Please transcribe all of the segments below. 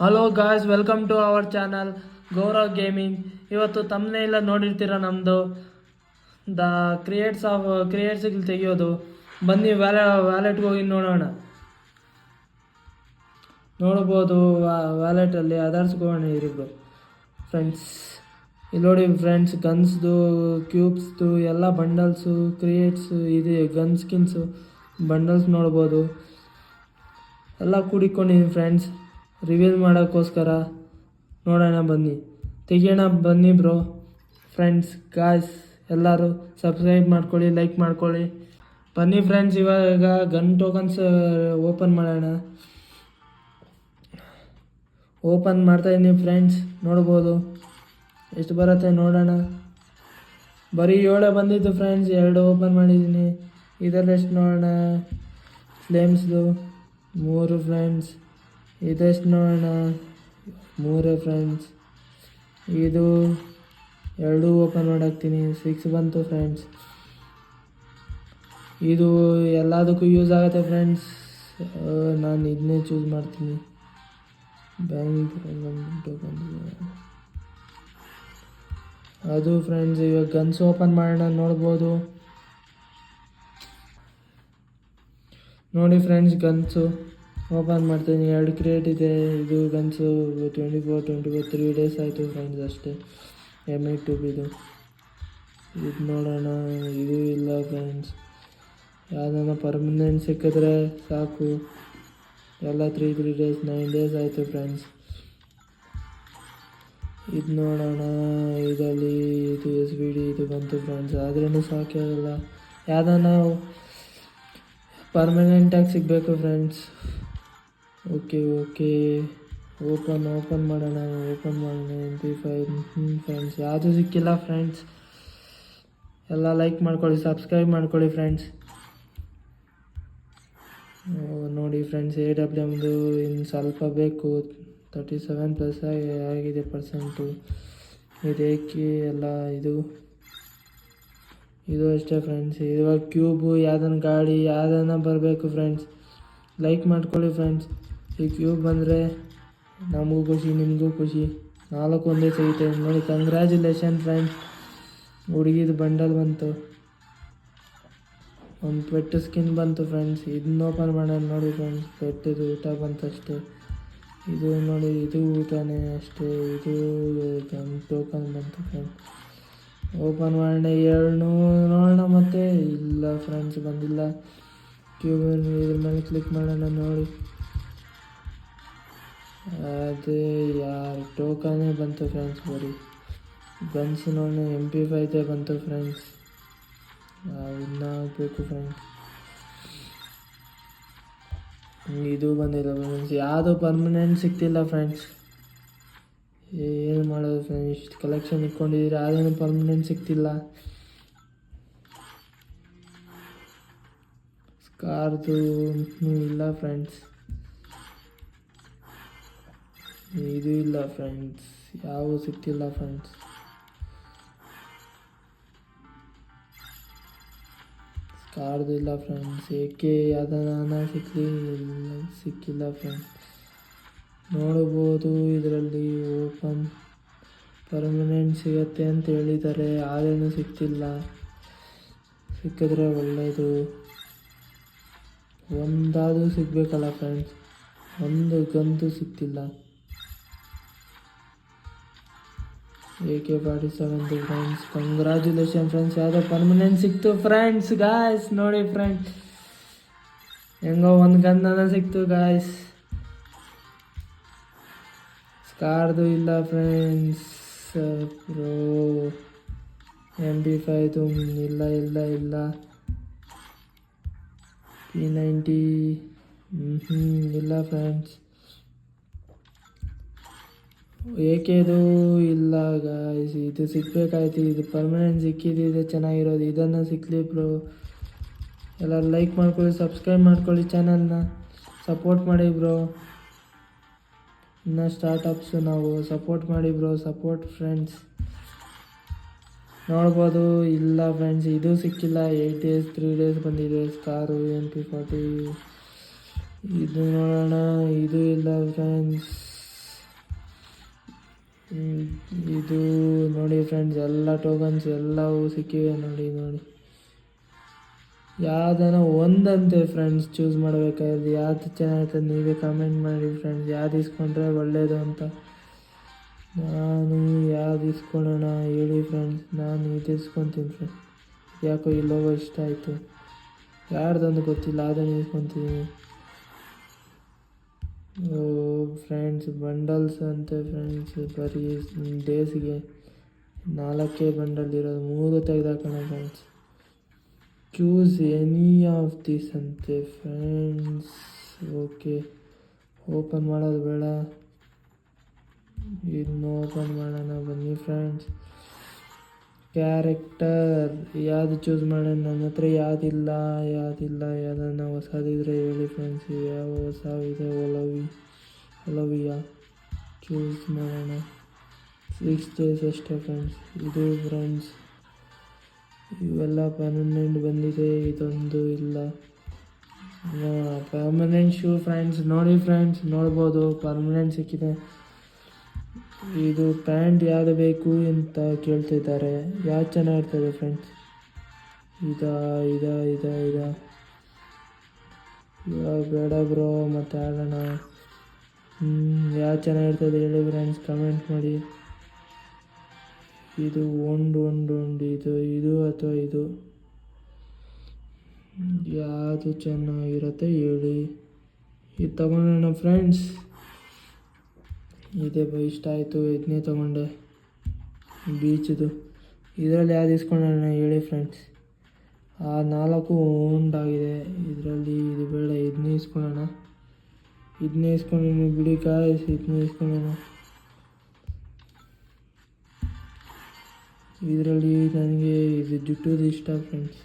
Hello guys, welcome to our channel Gaurav gaming. ಇವತ್ತು ತಮ್ಮನೇಲ ನೋಡಿರ್ತೀರ ನಮ್ಮದು ದ ಕ್ರಿಯೇಟ್ಸಿಗೆ ತೆಗಿಯೋದು. ಬನ್ನಿ ವ್ಯಾಲೆಟ್ಗೆ ಹೋಗಿ ನೋಡ್ಬೋದು. ವ್ಯಾಲೆಟಲ್ಲಿ ಅದರ್ಸ್ಗೋಣ ಇರಿಬ್ರು ಫ್ರೆಂಡ್ಸ್. ಇಲ್ಲಿ ನೋಡಿ ಫ್ರೆಂಡ್ಸ್, ಗನ್ಸ್ದು, ಕ್ಯೂಬ್ಸ್ದು ಎಲ್ಲ ಬಂಡಲ್ಸು, ಕ್ರಿಯೇಟ್ಸು ಇದೆ, ಗನ್ ಸ್ಕಿನ್ಸು ಬಂಡಲ್ಸ್ ನೋಡ್ಬೋದು. ಎಲ್ಲ ಕೂಡಿಕೊಂಡಿದ್ದೀನಿ ಫ್ರೆಂಡ್ಸ್, ರಿವೀಲ್ ಮಾಡೋಕ್ಕೋಸ್ಕರ. ನೋಡೋಣ ಬನ್ನಿ, ತೆಗಿಯೋಣ ಬನ್ನಿ ಬ್ರೋ. ಫ್ರೆಂಡ್ಸ್ ಗಾಯ್ಸ್ ಎಲ್ಲರೂ ಸಬ್ಸ್ಕ್ರೈಬ್ ಮಾಡ್ಕೊಳ್ಳಿ, ಲೈಕ್ ಮಾಡ್ಕೊಳ್ಳಿ. ಬನ್ನಿ ಫ್ರೆಂಡ್ಸ್, ಇವಾಗ ಗನ್ ಟೋಕನ್ಸ್ ಓಪನ್ ಮಾಡೋಣ. ಓಪನ್ ಮಾಡ್ತಾಯಿದ್ದೀನಿ ಫ್ರೆಂಡ್ಸ್, ನೋಡ್ಬೋದು ಎಷ್ಟು ಬರುತ್ತೆ ನೋಡೋಣ. ಬರೀ 7 ಬಂದಿತ್ತು ಫ್ರೆಂಡ್ಸ್, 2 ಓಪನ್ ಮಾಡಿದ್ದೀನಿ. ಇದರಲ್ಲಿ ಎಷ್ಟು ನೋಡೋಣ. ಫ್ಲೇಮ್ಸ್ದು 3 ಫ್ರೆಂಡ್ಸ್, ಇದೆಷ್ಟು ನೋಡೋಣ. 3 ಫ್ರೆಂಡ್ಸ್. ಇದು 2 ಓಪನ್ ಮಾಡಾಕ್ತೀನಿ, 6 ಬಂತು ಫ್ರೆಂಡ್ಸ್. ಇದು ಎಲ್ಲದಕ್ಕೂ ಯೂಸ್ ಆಗುತ್ತೆ ಫ್ರೆಂಡ್ಸ್. ನಾನು ಇದನ್ನೇ ಚೂಸ್ ಮಾಡ್ತೀನಿ. ಬ್ಯಾಂಕ್ ಅದು ಫ್ರೆಂಡ್ಸ್. ಇವಾಗ ಗನ್ಸ್ ಓಪನ್ ಮಾಡೋಣ, ನೋಡ್ಬೋದು. ನೋಡಿ ಫ್ರೆಂಡ್ಸ್, ಗನ್ಸು ಓಪನ್ ಮಾಡ್ತೀನಿ. 2 ಕ್ರಿಯೇಟ್ ಇದೆ. ಇದು ಗನ್ಸು 24 3 ಡೇಸ್ ಆಯಿತು ಫ್ರೆಂಡ್ಸ್ ಅಷ್ಟೇ. M8 ಇದು ನೋಡೋಣ. ಇದು ಇಲ್ಲ ಫ್ರೆಂಡ್ಸ್, ಯಾವುದನ್ನ ಪರ್ಮನೆಂಟ್ ಸಿಕ್ಕಿದ್ರೆ ಸಾಕು. ಎಲ್ಲ 3 ಡೇಸ್ 9 ಡೇಸ್ ಆಯಿತು ಫ್ರೆಂಡ್ಸ್. ಇದು ನೋಡೋಣ. ಇದರಲ್ಲಿ ಇದು SVD ಇದು ಬಂತು ಫ್ರೆಂಡ್ಸ್, ಆದ್ರೂ ಸಾಕೇ ಆಗಲ್ಲ. ಯಾವುದನ್ನ ಪರ್ಮನೆಂಟಾಗಿ ಸಿಗಬೇಕು ಫ್ರೆಂಡ್ಸ್. ಓಕೆ ಓಪನ್ ಮಾಡೋಣ. MP5 ಫ್ರೆಂಡ್ಸ್, ಯಾವುದು ಸಿಕ್ಕಿಲ್ಲ ಫ್ರೆಂಡ್ಸ್. ಎಲ್ಲ ಲೈಕ್ ಮಾಡ್ಕೊಳ್ಳಿ, ಸಬ್ಸ್ಕ್ರೈಬ್ ಮಾಡ್ಕೊಳ್ಳಿ ಫ್ರೆಂಡ್ಸ್. ನೋಡಿ ಫ್ರೆಂಡ್ಸ್, AWMದು ಇನ್ನು ಸ್ವಲ್ಪ ಬೇಕು. 37+ ಆಗಿದೆ ಪರ್ಸೆಂಟು. ಇದಕ್ಕೆ ಎಲ್ಲ ಇದು ಅಷ್ಟೇ ಫ್ರೆಂಡ್ಸ್. ಇವಾಗ ಕ್ಯೂಬು ಯಾವ್ದನ್ನ ಗಾಡಿ ಯಾವ್ದನ್ನ ಬರಬೇಕು ಫ್ರೆಂಡ್ಸ್. ಲೈಕ್ ಮಾಡ್ಕೊಳ್ಳಿ ಫ್ರೆಂಡ್ಸ್. ಈ ಕ್ಯೂಬ್ ಬಂದರೆ ನಮಗೂ ಖುಷಿ, ನಿಮಗೂ ಖುಷಿ. 4 ಒಂದೇ ಸಿಗುತ್ತೆ ನೋಡಿ. ಕಂಗ್ರ್ಯಾಚುಲೇಷನ್ ಫ್ರೆಂಡ್ಸ್, ಹುಡುಗಿದು ಬಂಡಲ್ ಬಂತು. ಒಂದು ಪೆಟ್ಟು ಸ್ಕಿನ್ ಬಂತು ಫ್ರೆಂಡ್ಸ್. ಇದನ್ನ ಓಪನ್ ಮಾಡೋಣ ನೋಡಿ ಫ್ರೆಂಡ್ಸ್. ಪೆಟ್ಟದು ಊಟ ಬಂತು ಅಷ್ಟೇ. ಇದು ನೋಡಿ, ಇದು ಊಟನೇ ಅಷ್ಟೇ. ಇದು ಟೋಕನ್ ಬಂತು ಫ್ರೆಂಡ್ಸ್. ಓಪನ್ ಮಾಡೋಣ. 2 ನೋಡೋಣ ಮತ್ತೆ. ಇಲ್ಲ ಫ್ರೆಂಡ್ಸ್, ಬಂದಿಲ್ಲ. ಕ್ಯೂಬ್ ಇದ್ರ ಮೇಲೆ ಕ್ಲಿಕ್ ಮಾಡೋಣ ನೋಡಿ. ಅದೇ ಟೋಕನೇ ಬಂತು ಫ್ರೆಂಡ್ಸ್. ಬರೀ ಗನ್ಸ್ ನೋಡೋಣ. MP5 ಬಂತು ಫ್ರೆಂಡ್ಸ್. ಇನ್ನೂ ಬೇಕು ಫ್ರೆಂಡ್ಸ್. ಇದು ಬಂದಿಲ್ಲ ಫ್ರೆಂಡ್ಸ್. ಯಾವುದು ಪರ್ಮನೆಂಟ್ ಸಿಗ್ತಿಲ್ಲ ಫ್ರೆಂಡ್ಸ್. ಏನು ಮಾಡೋದು ಫ್ರೆಂಡ್ಸ್, ಇಷ್ಟು ಕಲೆಕ್ಷನ್ ಇಟ್ಕೊಂಡಿದ್ದೀರಿ, ಯಾವುದೇನು ಪರ್ಮನೆಂಟ್ ಸಿಗ್ತಿಲ್ಲ. ಸ್ಕಾರ್ದು ಇಲ್ಲ ಫ್ರೆಂಡ್ಸ್. ಇದು ಇಲ್ಲ ಫ್ರೆಂಡ್ಸ್, ಯಾವ ಸಿಗ್ತಿಲ್ಲ ಫ್ರೆಂಡ್ಸ್. ಸ್ಕಾರ್ದು ಇಲ್ಲ ಫ್ರೆಂಡ್ಸ್. ಏಕೆ ಯಾವ್ದಾನ ಸಿಕ್ಕಿಲ್ಲ ಫ್ರೆಂಡ್ಸ್. ನೋಡ್ಬೋದು ಇದರಲ್ಲಿ ಓಪನ್ ಪರ್ಮನೆಂಟ್ ಸಿಗತ್ತೆ ಅಂತ ಹೇಳಿದ್ದಾರೆ, ಆದ್ರೂ ಸಿಗ್ತಿಲ್ಲ. ಸಿಕ್ಕಿದ್ರೆ ಒಳ್ಳೆಯದು. ಒಂದಾದರೂ ಸಿಗಬೇಕಲ್ಲ ಫ್ರೆಂಡ್ಸ್. ಒಂದು ಗಂತು ಸಿಗ್ತಿಲ್ಲ. AK-47 friends. ಕಂಗ್ರ್ಯಾಚುಲೇಷನ್ ಫ್ರೆಂಡ್ಸ್, ಯಾವುದೋ ಪರ್ಮನೆಂಟ್ ಸಿಕ್ತು ಫ್ರೆಂಡ್ಸ್. ಗಾಯ್ಸ್ ನೋಡಿ ಫ್ರೆಂಡ್ಸ್, ಹೆಂಗೋ ಒಂದು ಗನ್ನ ಸಿಕ್ತು ಗಾಯ್ಸ್. ಸ್ಕಾರ್ದು ಇಲ್ಲ ಫ್ರೆಂಡ್ಸ್. ಬ್ರೋ MP5 ಇಲ್ಲ. P90 ಇಲ್ಲ ಫ್ರೆಂಡ್ಸ್. ಏಕೆದು ಇಲ್ಲ ಗಾಯ್ಸ್. ಇದು ಸಿಗಬೇಕಾಯ್ತು. ಇದು ಪರ್ಮನೆಂಟ್ ಸಿಕ್ಕಿದ್ದು ಚೆನ್ನಾಗಿರೋದು. ಇದನ್ನು ಸಿಕ್ಕಲಿ ಬ್ರೋ. ಎಲ್ಲ ಲೈಕ್ ಮಾಡ್ಕೊಳ್ಳಿ, ಸಬ್ಸ್ಕ್ರೈಬ್ ಮಾಡ್ಕೊಳ್ಳಿ, ಚಾನಲ್ನ ಸಪೋರ್ಟ್ ಮಾಡಿ ಬ್ರೋ. ಇನ್ನು ಸ್ಟಾರ್ಟಪ್ಸು ನಾವು ಸಪೋರ್ಟ್ ಮಾಡಿ ಬ್ರೋ. Support friends. ನೋಡ್ಬೋದು. ಇಲ್ಲ ಫ್ರೆಂಡ್ಸ್, ಇದು ಸಿಕ್ಕಿಲ್ಲ. 8 ಡೇಸ್ 3 ಡೇಸ್ ಬಂದಿದೆ. ಸ್ಕಾರು MP40 ಇದು ನೋಡೋಣ. ಇದು ಇಲ್ಲ ಫ್ರೆಂಡ್ಸ್. ಇದು ನೋಡಿ ಫ್ರೆಂಡ್ಸ್, ಎಲ್ಲ ಟೋಕನ್ಸ್ ಎಲ್ಲವೂ ಸಿಕ್ಕಿವೆ ನೋಡಿ. ಯಾವುದನ್ನ ಒಂದಂತೆ ಫ್ರೆಂಡ್ಸ್ ಚೂಸ್ ಮಾಡಬೇಕಾದ್ರೆ ಯಾವ್ದು ಚೆನ್ನಾಗಿರ್ತದೆ ನೀವೇ ಕಮೆಂಟ್ ಮಾಡಿ ಫ್ರೆಂಡ್ಸ್. ಯಾವ್ದು ಇಸ್ಕೊಂಡ್ರೆ ಒಳ್ಳೆಯದು ಅಂತ. ನಾನು ಯಾವ್ದು ಇಸ್ಕೊಳ್ಳೋಣ ಹೇಳಿ ಫ್ರೆಂಡ್ಸ್. ನಾನು ಇದು ಇಸ್ಕೊತೀನಿ ಫ್ರೆಂಡ್ಸ್. ಯಾಕೋ ಈ ಲೋಗೋ ಇಷ್ಟ ಆಯಿತು. ಯಾರ್ದಂದು ಗೊತ್ತಿಲ್ಲ, ಅದನ್ನು ಇಸ್ಕೊತೀನಿ. ಫ್ರೆಂಡ್ಸ್ ಬಂಡಲ್ಸ್ ಅಂತೆ ಫ್ರೆಂಡ್ಸ್. ಬರೀ ಡೇಸ್ಗೆ 4 ಬಂಡಲ್ ಇರೋದು, 3 ತೆಗೆದಾಕೋಣ friends. Choose any of this ಅಂತೆ ಫ್ರೆಂಡ್ಸ್. ಓಕೆ, ಓಪನ್ ಮಾಡೋದು ಬೇಡ, ಇದನ್ನು ಓಪನ್ ಮಾಡೋಣ ಬನ್ನಿ ಫ್ರೆಂಡ್ಸ್. ಕ್ಯಾರೆಕ್ಟರ್ ಯಾವುದು ಚೂಸ್ ಮಾಡೋಣ? ನನ್ನ ಹತ್ರ ಯಾವುದಿಲ್ಲ. ಯಾವುದನ್ನ ಹೊಸದಿದ್ರೆ ಹೇಳಿ ಫ್ರೆಂಡ್ಸ್. ಯಾವ ಹೊಸವಿದೆ? ಒಲವಿಯಾ ಚೂಸ್ ಮಾಡೋಣ. 6 ಡೇಸ್ ಅಷ್ಟೇ ಫ್ರೆಂಡ್ಸ್. ಇದು ಫ್ರೆಂಡ್ಸ್ ಇವೆಲ್ಲ ಪರ್ಮನೆಂಟ್ ಬಂದಿದೆ, ಇದೊಂದು ಇಲ್ಲ. Permanent shoe friends. ನೋಡಿ ಫ್ರೆಂಡ್ಸ್, ನೋಡ್ಬೋದು ಪರ್ಮನೆಂಟ್ ಸಿಕ್ಕಿದೆ. ಇದು ಪ್ಯಾಂಟ್ ಯಾವುದು ಬೇಕು ಅಂತ ಕೇಳ್ತಿದ್ದಾರೆ. ಯಾವ್ದು ಚೆನ್ನಾಗಿರ್ತದೆ ಫ್ರೆಂಡ್ಸ್? ಇದಾ ಇವಾಗ ಬೇಡ ಬ್ರೋ, ಮತ್ತೆ ಆಡೋಣ. ಯಾವ್ದು ಚೆನ್ನಾಗಿರ್ತದೆ ಹೇಳಿ ಫ್ರೆಂಡ್ಸ್, ಕಮೆಂಟ್ ಮಾಡಿ. ಇದು ಒಂದು ಇದು ಅಥವಾ ಇದು ಯಾವುದು ಚೆನ್ನಾಗಿರುತ್ತೆ ಹೇಳಿ. ಇದು ತಗೊಳ್ಳೋಣ ಫ್ರೆಂಡ್ಸ್. ಇದೇ ಇಷ್ಟ ಆಯಿತು, ಇದನ್ನೇ ತೊಗೊಂಡೆ. ಬೀಚ್ದು ಇದರಲ್ಲಿ ಯಾವ್ದು ಇಸ್ಕೊಳ್ಳೋಣ ಹೇಳಿ ಫ್ರೆಂಡ್ಸ್. ಆ 4 ಆಗಿದೆ. ಇದರಲ್ಲಿ ಇದು ಬೇಡ, ಇದನ್ನೇ ಇಸ್ಕೊಳ್ಳೋಣ. ಬಿಡಿ ಗಾಯ್ಸ್, ಇದನ್ನೇ ಇಸ್ಕೊಳ್ಳೋಣ. ಇದರಲ್ಲಿ ನನಗೆ ಇದು ಜುಟ್ಟುದು ಇಷ್ಟ ಫ್ರೆಂಡ್ಸ್.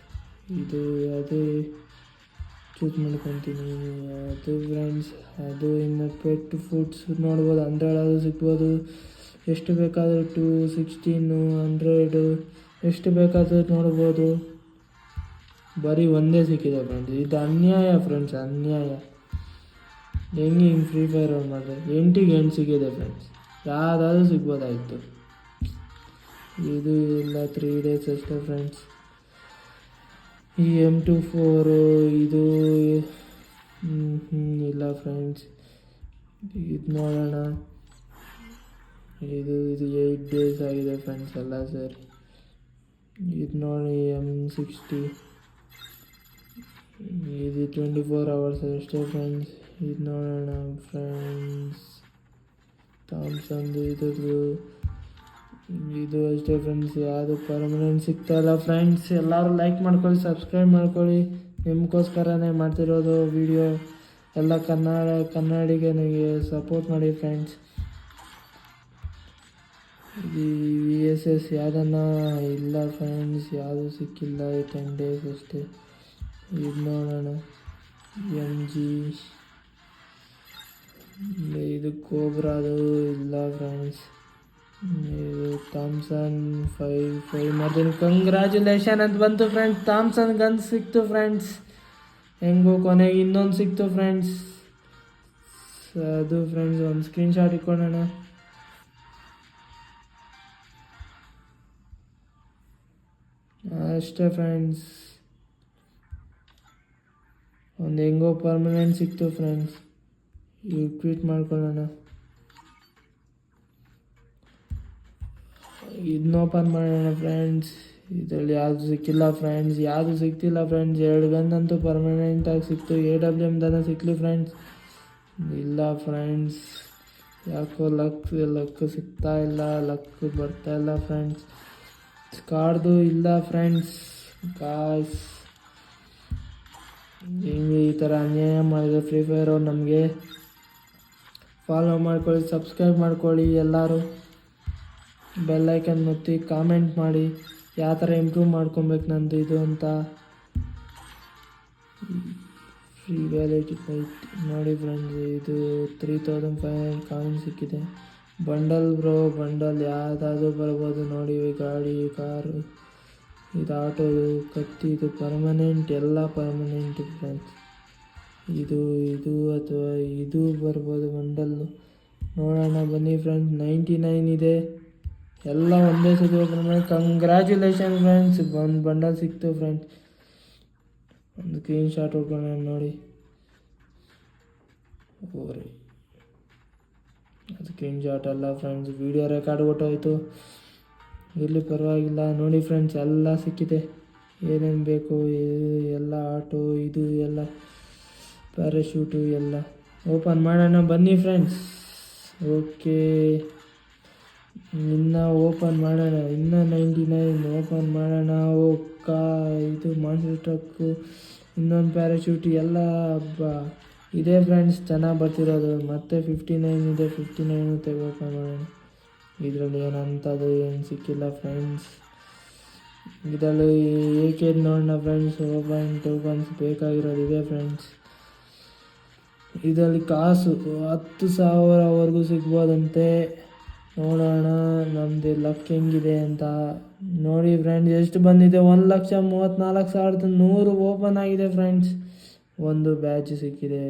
ಇದು ಅದೇ ಚೂಸ್ ಮಾಡ್ಕೊತೀನಿ. ಅದು ಫ್ರೆಂಡ್ಸ್, ಅದು ಇನ್ನು ಪೆಟ್ ಫುಡ್ಸ್ ನೋಡ್ಬೋದು. 100 ಸಿಗ್ಬೋದು. ಎಷ್ಟು ಬೇಕಾದರೂ 216 100 ಎಷ್ಟು ಬೇಕಾದರೂ ನೋಡ್ಬೋದು. ಬರೀ ಒಂದೇ ಸಿಕ್ಕಿದೆ ಫ್ರೆಂಡ್ಸ್. ಇದು ಅನ್ಯಾಯ ಫ್ರೆಂಡ್ಸ್, ಅನ್ಯಾಯ. ಹಿಂಗೆ ಫ್ರೀ ಫೈರ್ ಅವ್ರು ಮಾಡಿದ್ರೆ 8ಗೆ 8 ಸಿಕ್ಕಿದೆ ಫ್ರೆಂಡ್ಸ್. ಯಾವುದಾದ್ರೂ ಸಿಗ್ಬೋದಾಯಿತು. ಇದು ಇಲ್ಲ, 3 ಡೇಸ್ ಅಷ್ಟೇ ಫ್ರೆಂಡ್ಸ್. ಈ M24 ಇದು ಇಲ್ಲ ಫ್ರೆಂಡ್ಸ್. ಇದು ನೋಡೋಣ. ಇದು 8 ಡೇಸ್ ಆಗಿದೆ ಫ್ರೆಂಡ್ಸ್ ಎಲ್ಲ ಸರಿ. ಇದು ನೋಡಿ M60, ಇದು 24 hours ಅಷ್ಟೇ ಫ್ರೆಂಡ್ಸ್. ಇದು ನೋಡೋಣ ಫ್ರೆಂಡ್ಸ್. ಥಾಮ್ಸನ್ದು ಇದು ಅಷ್ಟೇ ಫ್ರೆಂಡ್ಸ್. ಯಾವುದು ಪರ್ಮನೆಂಟ್ ಸಿಗ್ತಾಯಿಲ್ಲ ಫ್ರೆಂಡ್ಸ್. ಎಲ್ಲರೂ ಲೈಕ್ ಮಾಡ್ಕೊಳ್ಳಿ, ಸಬ್ಸ್ಕ್ರೈಬ್ ಮಾಡ್ಕೊಳ್ಳಿ. ನಿಮಗೋಸ್ಕರನೇ ಮಾಡ್ತಿರೋದು ವಿಡಿಯೋ. ಎಲ್ಲ ಕನ್ನಡಿಗನಿಗೆ ಸಪೋರ್ಟ್ ಮಾಡಿ ಫ್ರೆಂಡ್ಸ್. ಈ VSS ಯಾವುದನ್ನ ಇಲ್ಲ ಫ್ರೆಂಡ್ಸ್, ಯಾವುದು ಸಿಕ್ಕಿಲ್ಲ. 10 ಡೇಸ್ ಅಷ್ಟೇ. ಇದು ನೋಡೋಣ. MG ಇದು ಕೋಬ್ರಾದು ಇಲ್ಲ ಫ್ರೆಂಡ್ಸ್. ಇದು ಥಾಮ್ಸನ್ 5 ಮಾಡ್ತೀನಿ. ಕಂಗ್ರ್ಯಾಚುಲೇಷನ್ ಅಂತ ಬಂತು ಫ್ರೆಂಡ್ಸ್. ಥಾಮ್ಸನ್ ಗನ್ ಸಿಕ್ತು ಫ್ರೆಂಡ್ಸ್. ಹೆಂಗೋ ಕೊನೆಗೆ ಇನ್ನೊಂದು ಸಿಕ್ತು ಫ್ರೆಂಡ್ಸ್. ಅದು ಫ್ರೆಂಡ್ಸ್ ಒಂದು ಸ್ಕ್ರೀನ್ಶಾಟ್ ಇಟ್ಕೊಳ್ಳೋಣ. ಅಷ್ಟೇ ಫ್ರೆಂಡ್ಸ್. ಒಂದು ಹೆಂಗೋ ಪರ್ಮನೆಂಟ್ ಸಿಕ್ತು ಫ್ರೆಂಡ್ಸ್. ಈಗ ಟ್ವೀಟ್ ಮಾಡ್ಕೊಳ್ಳೋಣ. ಇದನ್ನ ಓಪನ್ ಮಾಡೋಣ ಫ್ರೆಂಡ್ಸ್. ಇದರಲ್ಲಿ ಯಾವುದು ಸಿಕ್ಕಿಲ್ಲ ಫ್ರೆಂಡ್ಸ್, ಯಾವುದು ಸಿಗ್ತಿಲ್ಲ ಫ್ರೆಂಡ್ಸ್. 2 ಗನ್ ಅಂತೂ ಪರ್ಮನೆಂಟಾಗಿ ಸಿಕ್ತು. AWM ದನ ಸಿಕ್ಕಲಿ ಫ್ರೆಂಡ್ಸ್. ಇಲ್ಲ ಫ್ರೆಂಡ್ಸ್, ಯಾಕೋ ಲಕ್ ಸಿಗ್ತಾ ಇಲ್ಲ, ಲಕ್ ಬರ್ತಾ ಇಲ್ಲ ಫ್ರೆಂಡ್ಸ್. ಸ್ಕಾರ್ದು ಇಲ್ಲ ಫ್ರೆಂಡ್ಸ್. ಗಾಯ್ಸ್, ಹಿಂಗೆ ಈ ಥರ ಅನ್ಯಾಯ ಮಾಡಿದ್ರೆ ಫ್ರೀ ಫೈರ್ ಅವ್ರು ನಮಗೆ. ಫಾಲೋ ಮಾಡ್ಕೊಳ್ಳಿ, ಸಬ್ಸ್ಕ್ರೈಬ್ ಮಾಡ್ಕೊಳ್ಳಿ ಎಲ್ಲರೂ. ಬೆಲ್ಲೈಕನ್ ಒತ್ತಿ, ಕಾಮೆಂಟ್ ಮಾಡಿ ಯಾವ ಥರ ಇಂಪ್ರೂವ್ ಮಾಡ್ಕೊಬೇಕು ನಂದು ಇದು ಅಂತ. ಫ್ರೀ ವ್ಯಾಲಿಟಿ ನೋಡಿ ಫ್ರೆಂಡ್ಸ್. ಇದು 3500 ಕಾಯಿನ್ ಸಿಕ್ಕಿದೆ. ಬಂಡಲ್ ಬ್ರೋ, ಬಂಡಲ್ ಯಾವುದಾದ್ರೂ ಬರ್ಬೋದು ನೋಡಿ. ಗಾಡಿ, ಕಾರು, ಇದು ಆಟೋದು, ಕತ್ತಿ, ಇದು ಪರ್ಮನೆಂಟ್, ಎಲ್ಲ ಪರ್ಮನೆಂಟ್ ಫ್ರೆಂಡ್ಸ್. ಇದು ಅಥವಾ ಇದು ಬರ್ಬೋದು ಬಂಡಲ್ಲು. ನೋಡೋಣ ಬನ್ನಿ ಫ್ರೆಂಡ್ಸ್. 99 ಇದೆ, ಎಲ್ಲ ಒಂದೇ ಸತಿ ಓಪನ್ ಮಾಡಿ. ಕಂಗ್ರ್ಯಾಚುಲೇಷನ್ ಫ್ರೆಂಡ್ಸ್, ಒಂದು ಬಂಡಲ್ ಸಿಕ್ತು ಫ್ರೆಂಡ್ಸ್. ಒಂದು ಸ್ಕ್ರೀನ್ ಶಾಟ್ ಹೊಡ್ಕೊಳ್ಳೋಣ ನೋಡಿ. ಓರಿ ಅದು ಸ್ಕ್ರೀನ್ ಶಾಟ್ ಅಲ್ಲ ಫ್ರೆಂಡ್ಸ್, ವಿಡಿಯೋ ರೆಕಾರ್ಡ್ ಹೊಟ್ಟೋಯ್ತು. ಇಲ್ಲಿ ಪರವಾಗಿಲ್ಲ ನೋಡಿ ಫ್ರೆಂಡ್ಸ್, ಎಲ್ಲ ಸಿಕ್ಕಿದೆ. ಏನೇನು ಬೇಕು ಎಲ್ಲ, ಆಟೋ ಇದು ಎಲ್ಲ, ಪ್ಯಾರಾಶೂಟು ಎಲ್ಲ ಓಪನ್ ಮಾಡೋಣ ಬನ್ನಿ ಫ್ರೆಂಡ್ಸ್. ಓಕೆ, ಇನ್ನು ಓಪನ್ ಮಾಡೋಣ. ಇನ್ನು 99 ಓಪನ್ ಮಾಡೋಣ. ಇದು ಮಾನ್ಸ್ಟರ್ ಟ್ರಕ್ಕು, ಇನ್ನೊಂದು ಪ್ಯಾರಾಶೂಟ್ ಎಲ್ಲ ಹಬ್ಬ ಇದೆ ಫ್ರೆಂಡ್ಸ್, ಚೆನ್ನಾಗಿ ಬರ್ತಿರೋದು. ಮತ್ತೆ 59 ಇದೆ, 59 ಓಪನ್ ಮಾಡೋಣ. ಇದರಲ್ಲಿ ಏನಂಥದ್ದು ಏನು ಸಿಕ್ಕಿಲ್ಲ ಫ್ರೆಂಡ್ಸ್. ಇದರಲ್ಲಿ ಏಕೆ ನೋಡೋಣ ಫ್ರೆಂಡ್ಸ್. Tokens ಬೇಕಾಗಿರೋದಿದೆ friends. ಇದರಲ್ಲಿ ಕಾಸು 10,000ವರೆಗೂ ಸಿಗ್ಬೋದಂತೆ. ನೋಡೋಣ ನಮ್ಮದು ಲಕ್ ಹೆಂಗಿದೆ ಅಂತ. ನೋಡಿ ಫ್ರೆಂಡ್ಸ್, ಎಷ್ಟು ಬಂದಿದೆ? 1,34,100 ಓಪನ್ ಆಗಿದೆ ಫ್ರೆಂಡ್ಸ್. ಒಂದು ಬ್ಯಾಚ್ ಸಿಕ್ಕಿದೆ.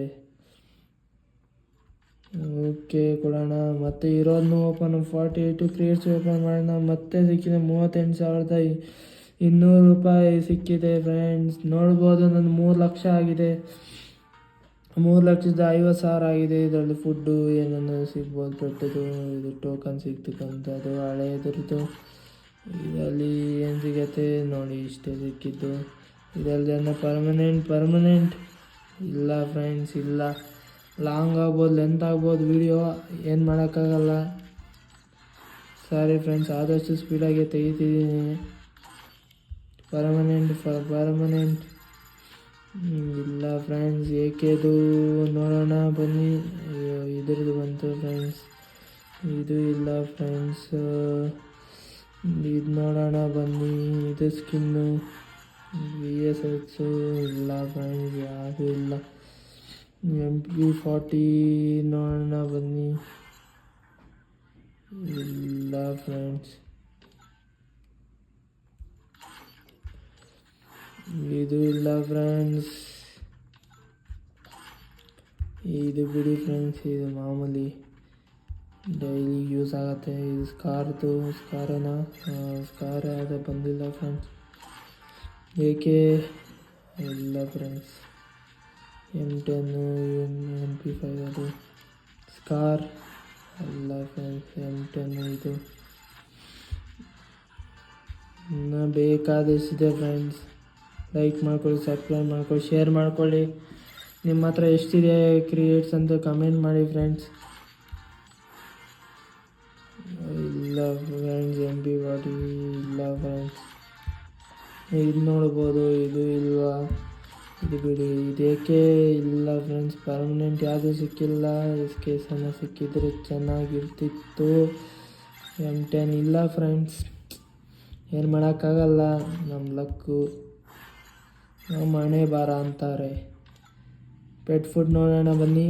ಓಕೆ ಕೊಡೋಣ. ಮತ್ತೆ ಇರೋದನ್ನು ಓಪನ್ 48 ಕ್ರಿಯೇಟ್ಸ್ ಓಪನ್ ಮಾಡೋಣ. ಮತ್ತೆ ಸಿಕ್ಕಿದೆ 38,200 ರೂಪಾಯಿ ಸಿಕ್ಕಿದೆ ಫ್ರೆಂಡ್ಸ್. ನೋಡ್ಬೋದು, ನನ್ನ 3 ಲಕ್ಷ ಆಗಿದೆ. 3,50,000 ಆಗಿದೆ. ಇದರಲ್ಲಿ ಫುಡ್ಡು ಏನನ್ನು ಸಿಗ್ಬೋದು, ದೊಡ್ಡದು ಇದು ಟೋಕನ್ ಸಿಗ್ತಕ್ಕಂಥದ್ದು ಹಳೆಯದ್ರದ್ದು. ಇದರಲ್ಲಿ ಏನು ಸಿಗತ್ತೆ ನೋಡಿ, ಇಷ್ಟೇ ಸಿಕ್ಕಿದ್ದು. ಇದರಲ್ಲಿ ನನ್ನ ಪರ್ಮನೆಂಟ್ ಇಲ್ಲ ಫ್ರೆಂಡ್ಸ್, ಇಲ್ಲ. ಲಾಂಗ್ ಆಗ್ಬೋದು, ಲೆಂತ್ ಆಗ್ಬೋದು ವಿಡಿಯೋ, ಏನು ಮಾಡೋಕ್ಕಾಗಲ್ಲ. ಸಾರಿ ಫ್ರೆಂಡ್ಸ್, ಆದಷ್ಟು ಸ್ಪೀಡಾಗಿ ತೆಗಿತಿದ್ದೀನಿ. ಪರ್ಮನೆಂಟ್ ಇಲ್ಲ ಫ್ರೆಂಡ್ಸ್. ಏಕೆದು ನೋಡೋಣ ಬನ್ನಿ. ಇದ್ರದ್ದು ಬಂತು ಫ್ರೆಂಡ್ಸ್, ಇದು ಇಲ್ಲ ಫ್ರೆಂಡ್ಸ್. ಇದು ನೋಡೋಣ ಬನ್ನಿ. ಇದು ಸ್ಕಿನ್ನು VSX ಇಲ್ಲ ಫ್ರೆಂಡ್ಸ್, ಯಾವುದೂ ಇಲ್ಲ. MP40 ನೋಡೋಣ ಬನ್ನಿ. ಇಲ್ಲ ಫ್ರೆಂಡ್ಸ್. ಇದು ಇಲ್ಲ ಫ್ರೆಂಡ್ಸ್. ಇದು ಬಿಡಿ ಫ್ರೆಂಡ್ಸ್, ಇದು ಮಾಮೂಲಿ ಡೈಲಿ ಯೂಸ್ ಆಗುತ್ತೆ. ಇದು ಸ್ಕಾರ್ ಯಾವುದೇ ಬಂದಿಲ್ಲ ಫ್ರೆಂಡ್ಸ್. ಏಕೆ ಇಲ್ಲ ಫ್ರೆಂಡ್ಸ್. M10 MP5 ಅದು ಸ್ಕಾರ್ ಅಲ್ಲ ಫ್ರೆಂಡ್ಸ್, M10 ಇದು. ಇನ್ನು ಬೇಕಾದಷ್ಟಿದೆ ಫ್ರೆಂಡ್ಸ್. ಲೈಕ್ ಮಾಡ್ಕೊಳ್ಳಿ, ಸಬ್ಸ್ಕ್ರೈಬ್ ಮಾಡ್ಕೊಳ್ಳಿ, ಶೇರ್ ಮಾಡ್ಕೊಳ್ಳಿ. ನಿಮ್ಮ ಹತ್ರ ಎಷ್ಟಿದೆ ಕ್ರಿಯೇಟ್ಸ್ ಅಂತ ಕಮೆಂಟ್ ಮಾಡಿ ಫ್ರೆಂಡ್ಸ್. ಇಲ್ಲ ಫ್ರೆಂಡ್ಸ್, MP40 ಇಲ್ಲ ಫ್ರೆಂಡ್ಸ್. ಇದು ನೋಡ್ಬೋದು, ಇದು ಇಲ್ವಾ, ಇದು ಬಿಡಿ. ಇದೇಕೆ ಇಲ್ಲ ಫ್ರೆಂಡ್ಸ್. ಪರ್ಮನೆಂಟ್ ಯಾವುದೂ ಸಿಕ್ಕಿಲ್ಲ. SKS ಸಿಕ್ಕಿದ್ರೆ ಚೆನ್ನಾಗಿರ್ತಿತ್ತು. M10 ಇಲ್ಲ ಫ್ರೆಂಡ್ಸ್, ಏನು ಮಾಡೋಕ್ಕಾಗಲ್ಲ. ನಮ್ಮ ಲಕ್ಕು, ನಮ್ಮ ಹಣೆ ಬಾರ ಅಂತಾರೆ. ಪೆಟ್ ಫುಡ್ ನೋಡೋಣ ಬನ್ನಿ.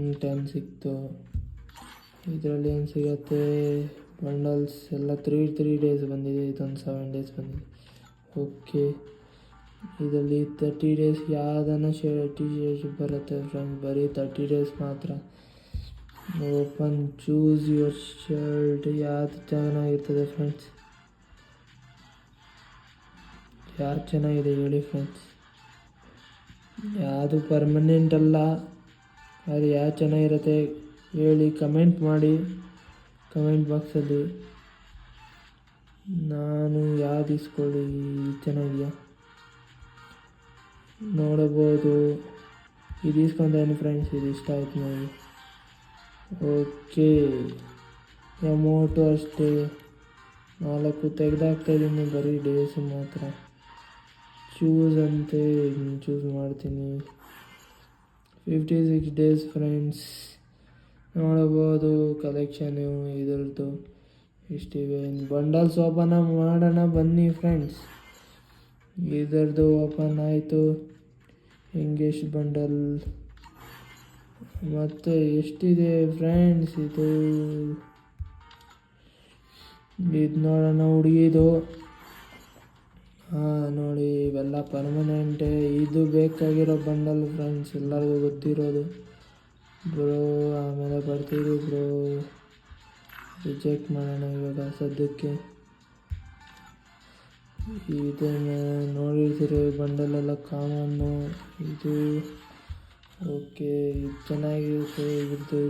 M10 ಸಿಕ್ತು. ಇದರಲ್ಲಿ ಏನು ಸಿಗತ್ತೆ? ಬಂಡಲ್ಸ್ ಎಲ್ಲ 3 ಡೇಸ್ ಬಂದಿದೆ. ಇದೊಂದು 7 ಡೇಸ್ ಬಂದಿದೆ. ಓಕೆ, ಇದರಲ್ಲಿ 30 ಡೇಸ್ ಯಾವುದನ್ನ ಟಿ ಶರ್ಟ್ ಬರುತ್ತೆ ಫ್ರೆಂಡ್ಸ್, ಬರೀ 30 ಡೇಸ್ ಮಾತ್ರ. Open choose your shirt. ಯಾವುದು ಚೆನ್ನಾಗಿರ್ತದೆ ಫ್ರೆಂಡ್ಸ್? ಯಾರು ಚೆನ್ನಾಗಿದೆ ಹೇಳಿ ಫ್ರೆಂಡ್ಸ್. ಯಾವುದು ಪರ್ಮನೆಂಟ್ ಅಲ್ಲ, ಅದು ಯಾವುದು ಚೆನ್ನಾಗಿರುತ್ತೆ ಹೇಳಿ, ಕಮೆಂಟ್ ಮಾಡಿ ಕಮೆಂಟ್ ಬಾಕ್ಸಲ್ಲಿ. ನಾನು ಯಾವ್ದು ಇಸ್ಕೊಳ್ಳಿ? ಚೆನ್ನಾಗಿದೆಯಾ ನೋಡಬಹುದು. ಇದು ಇಸ್ಕೊಂಡೇನು ಫ್ರೆಂಡ್ಸ್, ಇದು ಇಷ್ಟ ಆಯ್ತು ನನಗೆ. ಓಕೆ, ಅಮೌಂಟು ಅಷ್ಟೇ 4 ತೆಗೆದಾಕ್ತಾಯಿದ್ದೀನಿ, ಬರೀ ಡೇಸು ಮಾತ್ರ. ಚೂಸ್ ಅಂತೆ, ಚೂಸ್ ಮಾಡ್ತೀನಿ. 56 ಡೇಸ್ ಫ್ರೆಂಡ್ಸ್. ನೋಡಬಹುದು ಕಲೆಕ್ಷನು ಇದರದ್ದು ಇಷ್ಟಿವೆ. ಬಂಡಲ್ಸ್ ಓಪನ್ ಮಾಡೋಣ ಬನ್ನಿ ಫ್ರೆಂಡ್ಸ್. ಇದರದ್ದು ಓಪನ್ ಆಯಿತು. ಎಂಗೇಜ್ ಬಂಡಲ್ ಮತ್ತು ಎಷ್ಟಿದೆ ಫ್ರೆಂಡ್ಸ್ ಇದು ನೋಡೋಣ. ಹುಡುಗಿದು ನೋಡಿ, ಇವೆಲ್ಲ ಪರ್ಮನೆಂಟೇ. ಇದು ಬೇಕಾಗಿರೋ ಬಂಡಲ್ ಫ್ರೆಂಡ್ಸ್, ಎಲ್ಲರಿಗೂ ಗೊತ್ತಿರೋದು ಬ್ರೋ. ಆಮೇಲೆ ಬರ್ತೀರಿ ಬ್ರೋ. ರಿಜೆಕ್ಟ್ ಮಾಡೋಣ ಇವಾಗ ಸದ್ಯಕ್ಕೆ. ಇದನ್ನು ನೋಡಿರ್ತೀರಿ, ಬಂಡಲೆಲ್ಲ ಕಾಮನ್ನು. ಇದು ಓಕೆ, ಇದು ಚೆನ್ನಾಗಿರುತ್ತೆ. ಇದ್ರದ್ದು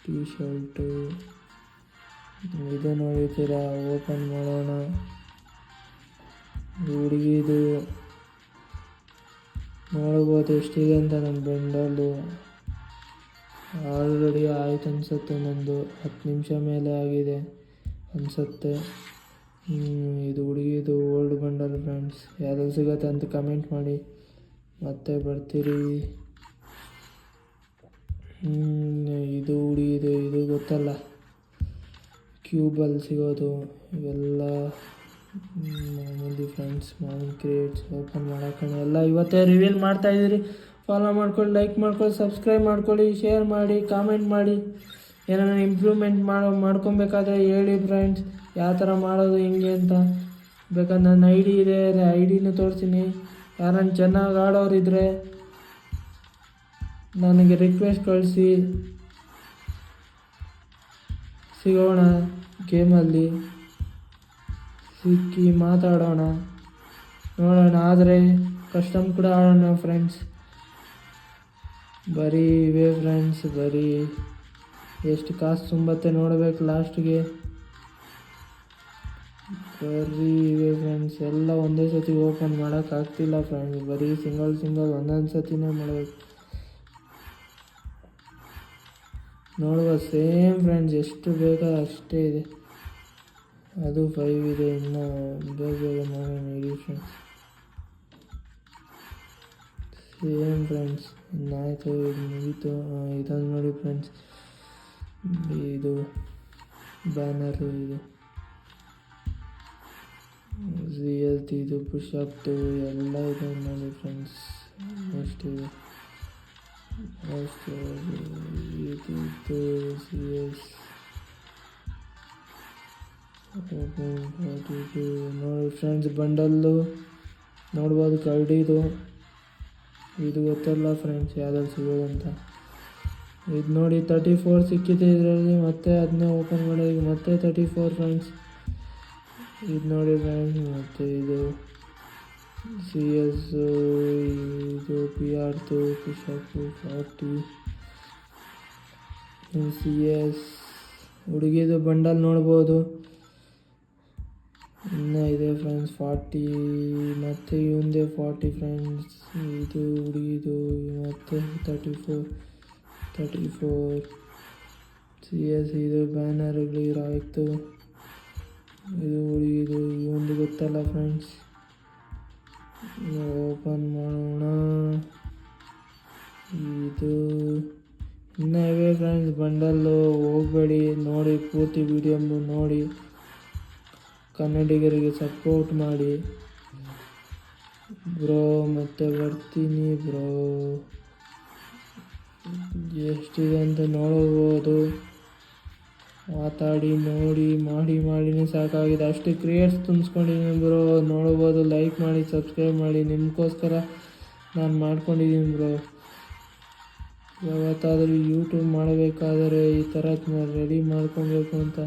ಟೀ ಶರ್ಟು ಇದು ನೋಡಿರ್ತೀರ. ಓಪನ್ ಮಾಡೋಣ. ಹುಡುಗಿದು ನೋಡ್ಬೋದು ಎಷ್ಟಿದೆ ಅಂತ. ನನ್ನ ಬಂಡಲು ಆಲ್ರೆಡಿ ಆಯ್ತು ಅನಿಸುತ್ತೆ. ನಂದು 10 ನಿಮಿಷ ಮೇಲೆ ಆಗಿದೆ ಅನಿಸುತ್ತೆ. ಇದು ಹುಡುಗಿದು ಓಲ್ಡ್ ಬಂಡಲ್ ಫ್ರೆಂಡ್ಸ್. ಯಾವ್ದು ಸಿಗುತ್ತೆ ಅಂತ ಕಮೆಂಟ್ ಮಾಡಿ. ಮತ್ತೆ ಬರ್ತೀರಿ. ಇದು ಹುಡುಗಿದು, ಇದು ಗೊತ್ತಲ್ಲ, ಕ್ಯೂಬಲ್ಲಿ ಸಿಗೋದು ಇವೆಲ್ಲ ಮಾಮೂಲಿ ಫ್ರೆಂಡ್ಸ್. ಮಾಮೂಲಿ ಕ್ರಿಯೇಟ್ಸ್ ಓಪನ್ ಮಾಡೋಕೆ ಎಲ್ಲ ಇವತ್ತೇ ರಿವೀಲ್ ಮಾಡ್ತಾಯಿದ್ದೀರಿ. ಫಾಲೋ ಮಾಡ್ಕೊಳ್ಳಿ, ಲೈಕ್ ಮಾಡ್ಕೊಳ್ಳಿ, ಸಬ್ಸ್ಕ್ರೈಬ್ ಮಾಡ್ಕೊಳ್ಳಿ, ಶೇರ್ ಮಾಡಿ, ಕಾಮೆಂಟ್ ಮಾಡಿ. ಏನಾದ್ರು ಇಂಪ್ರೂವ್ಮೆಂಟ್ ಮಾಡ್ಕೊಬೇಕಾದ್ರೆ ಹೇಳಿ ಫ್ರೆಂಡ್ಸ್, ಯಾವ ಥರ ಮಾಡೋದು ಹಿಂಗೆ ಅಂತ. ಬೇಕಾದ್ರೆ ನನ್ನ ಐ ಡಿ ಇದೆ, ಐ ಡಿನೂ ತೋರಿಸ್ತೀನಿ. ಯಾರನ್ನ ಚೆನ್ನಾಗಿ ಆಡೋರಿದ್ದರೆ ನನಗೆ ರಿಕ್ವೆಸ್ಟ್ ಕಳಿಸಿ, ಸಿಗೋಣ ಗೇಮಲ್ಲಿ, ಸಿಕ್ಕಿ ಮಾತಾಡೋಣ, ನೋಡೋಣ. ಆದರೆ ಕಸ್ಟಮ್ ಕೂಡ ಆಡೋಣ ಫ್ರೆಂಡ್ಸ್. ಬರೀ ಇವೇ ಫ್ರೆಂಡ್ಸ್, ಬರೀ ಎಷ್ಟು ಕಾಸು ತುಂಬತ್ತೆ ನೋಡಬೇಕು ಲಾಸ್ಟ್ಗೆ. ಬರೀ ಇವೆ ಫ್ರೆಂಡ್ಸ್. ಎಲ್ಲ ಒಂದೇ ಸತಿ ಓಪನ್ ಮಾಡೋಕ್ಕಾಗ್ತಿಲ್ಲ ಫ್ರೆಂಡ್ಸ್. ಬರೀ ಸಿಂಗಲ್ ಒಂದೊಂದು ಸತಿನೇ ಮಾಡಬೇಕು. ನೋಡುವ ಸೇಮ್ ಫ್ರೆಂಡ್ಸ್, ಎಷ್ಟು ಬೇಕೋ ಅಷ್ಟೇ ಇದೆ. ಅದು 5 ಇದೆ. ಇನ್ನು ಬೇಗ ಮಾಡೋಣ ಇಡಿ ಫ್ರೆಂಡ್ಸ್. Same friends. ಇನ್ನಾಯಿತು, ಇದು ಮುಗೀತು. ಇದನ್ನು ನೋಡಿ ಫ್ರೆಂಡ್ಸ್, ಇದು ಬ್ಯಾನರು, ಇದು ಇದು ಪುಷಪ್ದು ಎಲ್ಲ ಇದೆ ನೋಡಿ ಫ್ರೆಂಡ್ಸ್. ಎಷ್ಟಿದೆ ಅಷ್ಟು. ಇದು CS ನೋಡಿ ಫ್ರೆಂಡ್ಸ್. ಬಂಡಲ್ಲು ನೋಡ್ಬೋದು, ಕರಡಿದು. ಇದು ಗೊತ್ತಲ್ಲ ಫ್ರೆಂಡ್ಸ್ ಯಾವ್ದ್ರಲ್ಲಿ ಸಿಗೋದಂತ. ಇದು ನೋಡಿ 34 ಸಿಕ್ಕಿದೆ ಇದರಲ್ಲಿ. ಮತ್ತೆ ಅದನ್ನೇ ಓಪನ್ ಮಾಡಿ ಮತ್ತೆ 34 ಫ್ರೆಂಡ್ಸ್. ಇದು ನೋಡಿ ಫ್ರೆಂಡ್ಸ್. ಮತ್ತು ಇದು CS, ಇದು PR2 ಪುಷಪ್ಪು 40. CS ಹುಡುಗಿದು ಬಂಡಲ್ ನೋಡ್ಬೋದು. ಇನ್ನೂ ಇದೆ ಫ್ರೆಂಡ್ಸ್ 40. ಮತ್ತು ಇವಂದೇ 40 ಫ್ರೆಂಡ್ಸ್. ಇದು ಹುಡುಗಿದು. ಮತ್ತು 34 CS. ಇದು ಬ್ಯಾನರ್ಗಳಿರಾಯ್ತು. ಇದು ಹುಡುಗಿದು. ಇವೊಂದು ಗೊತ್ತಲ್ಲ ಫ್ರೆಂಡ್ಸ್. ಓಪನ್ ಮಾಡೋಣ. ಇದು ಇನ್ನೂ ಇವೆ ಫ್ರೆಂಡ್ಸ್ ಬಂಡಲ್ಲು. ಹೋಗಬೇಡಿ, ನೋಡಿ ಪೂರ್ತಿ ವಿಡಿಯೋ ನೋಡಿ. ಕನ್ನಡಿಗರಿಗೆ ಸಪೋರ್ಟ್ ಮಾಡಿ ಬ್ರೋ. ಮತ್ತೆ ಬರ್ತೀನಿ ಬ್ರೋ. ಎಷ್ಟಿದೆ ಅಂತ ನೋಡ್ಬೋದು. ಮಾತಾಡಿ ನೋಡಿ ಮಾಡಿನೇ ಸಾಕಾಗಿದೆ. ಅಷ್ಟು ಕ್ರಿಯೇಟ್ಸ್ ತುಂಬಿಸ್ಕೊಂಡಿದ್ದೀನಿ ಬ್ರೋ. ನೋಡ್ಬೋದು. ಲೈಕ್ ಮಾಡಿ, ಸಬ್ಸ್ಕ್ರೈಬ್ ಮಾಡಿ. ನಿಮಗೋಸ್ಕರ ನಾನು ಮಾಡ್ಕೊಂಡಿದ್ದೀನಿ ಬ್ರೋ. ಯಾವತ್ತಾದರೂ ಯೂಟ್ಯೂಬ್ ಮಾಡಬೇಕಾದರೆ ಈ ಥರ ರೆಡಿ ಮಾಡ್ಕೊಬೇಕು ಅಂತ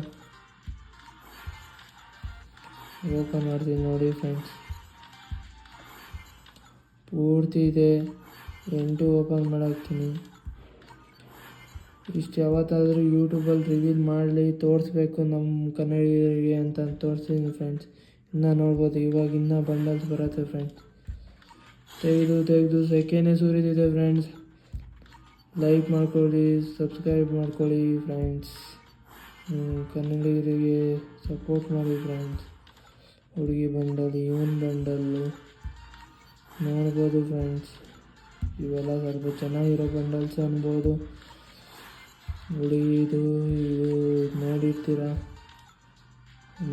ಓಪನ್ ಮಾಡ್ತೀನಿ ನೋಡಿ ಫ್ರೆಂಡ್ಸ್. ಪೂರ್ತಿ ಇದೆ. 8 ಓಪನ್ ಮಾಡಾಕ್ತೀನಿ. ಇಷ್ಟು ಯಾವತ್ತಾದರೂ ಯೂಟ್ಯೂಬಲ್ಲಿ ರಿವೀಲ್ ಮಾಡಲಿ, ತೋರಿಸ್ಬೇಕು ನಮ್ಮ ಕನ್ನಡಿಗರಿಗೆ ಅಂತ ತೋರಿಸ್ತೀನಿ ಫ್ರೆಂಡ್ಸ್. ಇನ್ನೂ ನೋಡ್ಬೋದು. ಇವಾಗ ಇನ್ನೂ ಬಂಡಲ್ಸ್ ಬರುತ್ತೆ ಫ್ರೆಂಡ್ಸ್. ತೆಗೆದು ಸೆಕೆಂಡೇ ಸುರಿದಿದೆ ಫ್ರೆಂಡ್ಸ್. ಲೈಕ್ ಮಾಡ್ಕೊಳ್ಳಿ, ಸಬ್ಸ್ಕ್ರೈಬ್ ಮಾಡ್ಕೊಳ್ಳಿ ಫ್ರೆಂಡ್ಸ್. ಕನ್ನಡಿಗರಿಗೆ ಸಪೋರ್ಟ್ ಮಾಡಿ ಫ್ರೆಂಡ್ಸ್. ಹುಡುಗಿ ಬಂಡಲ್, ಇವನ್ ಬಂಡಲ್ಲು ನೋಡ್ಬೋದು ಫ್ರೆಂಡ್ಸ್. ಇವೆಲ್ಲ ಸ್ವಲ್ಪ ಚೆನ್ನಾಗಿರೋ ಬಂಡಲ್ಸ್ ಅನ್ಬೋದು. ಹುಡುಗಿದು ಇದು ನೋಡಿರ್ತೀರ,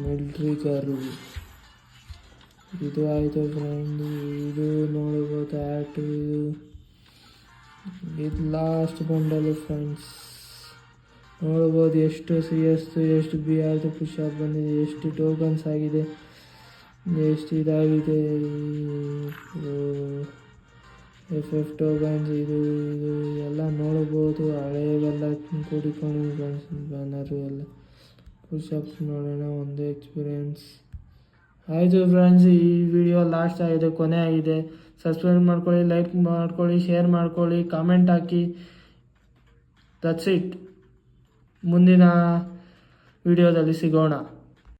ಮಿಲ್ಟ್ರಿ ಗರ್ಲ್. ಇದು ಆಯಿತು ಫ್ರೆಂಡ್. ಇದು ನೋಡ್ಬೋದು ಆ್ಯಟು. ಇದು ಲಾಸ್ಟ್ ಬಂಡಲು ಫ್ರೆಂಡ್ಸ್. ನೋಡ್ಬೋದು ಎಷ್ಟು CS, ಎಷ್ಟು BR ಪುಷಪ್ ಬಂದಿದೆ, ಎಷ್ಟು ಟೋಕನ್ಸ್ ಆಗಿದೆ, ಎಷ್ಟು ಇದಾಗಿದೆ. FF ಟೋಕನ್ಸ್ ಇದು ಎಲ್ಲ ನೋಡ್ಬೋದು. ಹಳೆಯವೆಲ್ಲ ಕೂಡಿಕೊಂಡು ಬ್ಯಾನರು ಎಲ್ಲ ಪುಷಪ್ಸ್ ನೋಡೋಣ. ಒಂದು ಎಕ್ಸ್ಪೀರಿಯೆನ್ಸ್ ಆಯಿತು ಫ್ರೆಂಡ್ಸ್. ಈ ವಿಡಿಯೋ ಲಾಸ್ಟ್ ಆಗಿದೆ, ಕೊನೆ ಆಗಿದೆ. ಸಬ್ಸ್ಕ್ರೈಬ್ ಮಾಡ್ಕೊಳ್ಳಿ, ಲೈಕ್ ಮಾಡ್ಕೊಳ್ಳಿ, ಶೇರ್ ಮಾಡ್ಕೊಳ್ಳಿ, ಕಾಮೆಂಟ್ ಹಾಕಿ. That's it. ಮುಂದಿನ ವಿಡಿಯೋದಲ್ಲಿ ಸಿಗೋಣ.